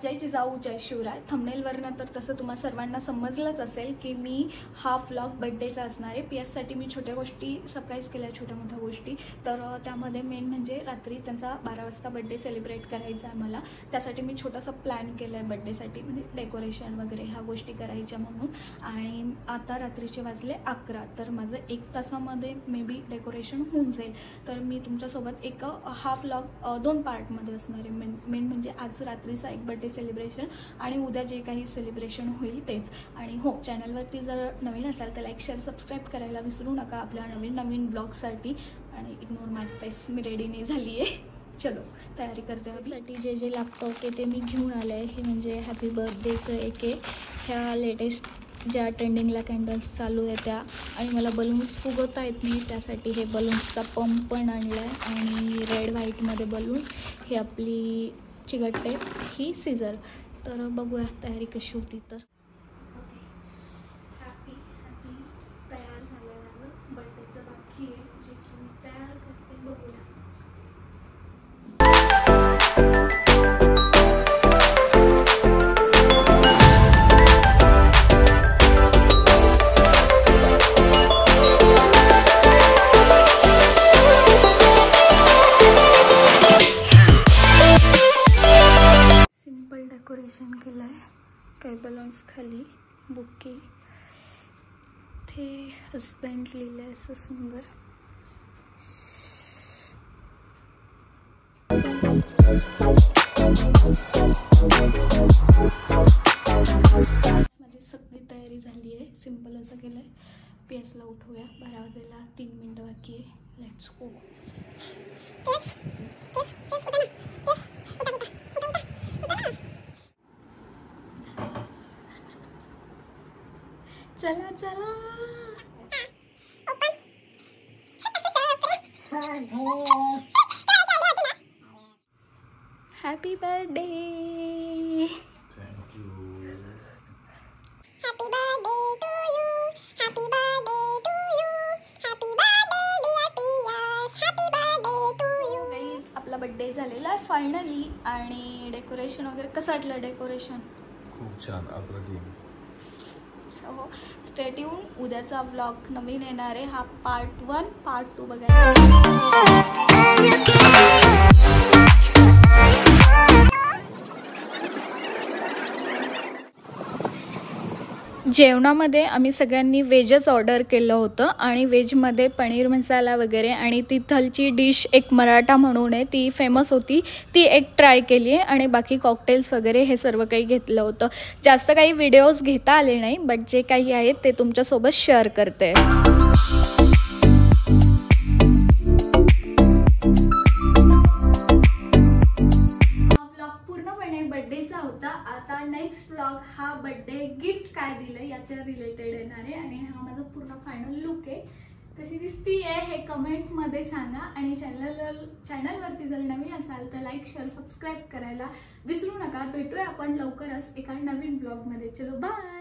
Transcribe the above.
जय जिजाऊ जय शिवराय। थंबनेलवरनं तर तसं तुम्हा सर्वांना समजलंच असेल की मी हा व्लॉग बर्थडेचा असणार आहे। पीएससाठी मी छोट्या गोष्टी सरप्राईज केल्या, छोट्या मोठ्या गोष्टी। तर त्यामध्ये मेन म्हणजे रात्री त्यांचा 12 वाजता बर्थडे सेलिब्रेट करायचा आहे मला। त्यासाठी मी छोटासा प्लॅन केला आहे बर्थडेसाठी, म्हणजे डेकोरेशन वगैरे ह्या गोष्टी करायच्या म्हणून। आणि आता रात्रीचे वाजले 11, तर माझं 1 तासामध्ये मे बी डेकोरेशन होऊन जाईल। तर मी तुमच्यासोबत एक हा व्लॉग 2 पार्टमध्ये असणार आहे। मेन म्हणजे आज रात्रीचा एक बर्थडे सेलिब्रेशन आणि उद्या जे काही सेलिब्रेशन होईल तेच। आणि हो, चॅनलवरती जर नवीन असाल तर लाईक शेअर सबस्क्राईब करायला विसरू नका आपल्या नवीन ब्लॉगसाठी। आणि इग्नोर माय फेस, मी रेडी नाही झाली आहे। चलो तयारी करते अभी। जे लॅपटॉप आहे ते मी घेऊन आले आहे। हे म्हणजे हॅपी बर्थडेचं एक आहे, ह्या लेटेस्ट ज्या ट्रेंडिंगला कॅन्डल्स चालू आहे त्या। आणि मला बलून्स फुगवता येत नाही, त्यासाठी हे बलून्सचा पंप पण आणला आहे। आणि रेड व्हाईटमध्ये बलून्स, ही आपली चिगटे, ही सीझर। तर बघूया तयारी कशी होती। तर हॅपी तयार झालं आहे, बर्थडेचं बाकी आहे जे की मी तयार करते, बघूया। डेकोरेशन केलं आहे, काही बलून्स खाली, बुके, ते हजबंड लिहिलं आहे असं सुंदर। माझी सगळी तयारी झाली आहे, सिंपल असं केलं आहे। पीएसला उठवूया, 12 वाजायला 3 मिनिटं बाकी आहे। Let's go. चला चला, happy birthday. Thank you. Happy birthday to you, happy birthday to you, happy birthday dear Pius, happy birthday to you. Guys, आपला बर्थडे झालेला आहे फायनली। आणि डेकोरेशन वगैरे कसं वाटलं डेकोरेशन? खूप छान, अप्रतिम। सो स्टे ट्यून, उद्याचा व्लॉग नवीन येणार आहे। हा पार्ट 1, पार्ट 2 बघायला। जेवणामध्ये आम्ही सगळ्यांनी व्हेजच ऑर्डर केलं होतं। आणि व्हेजमध्ये पनीर मसाला वगैरे, आणि तिथलची डिश एक मराठा म्हणून आहे ती फेमस होती, ती एक ट्राय केली आहे। आणि बाकी कॉकटेल्स वगैरे हे सर्व काही घेतलं होतं। जास्त काही व्हिडिओज घेता आले नाही, बट जे काही आहेत ते तुमच्यासोबत शेअर करते। बर्थडेचा होता। आता नेक्स्ट व्लॉग हा बर्थडे गिफ्ट काय दिलं याच्या रिलेटेड येणार आहे। आणि हा माझा पूर्ण फायनल लुक आहे। कशी दिसती आहे हे कमेंटमध्ये सांगा। आणि चॅनलवरती जर नवीन असाल तर लाईक शेअर सबस्क्राईब करायला विसरू नका। भेटूया आपण लवकरच एका नवीन ब्लॉगमध्ये। चलो बाय।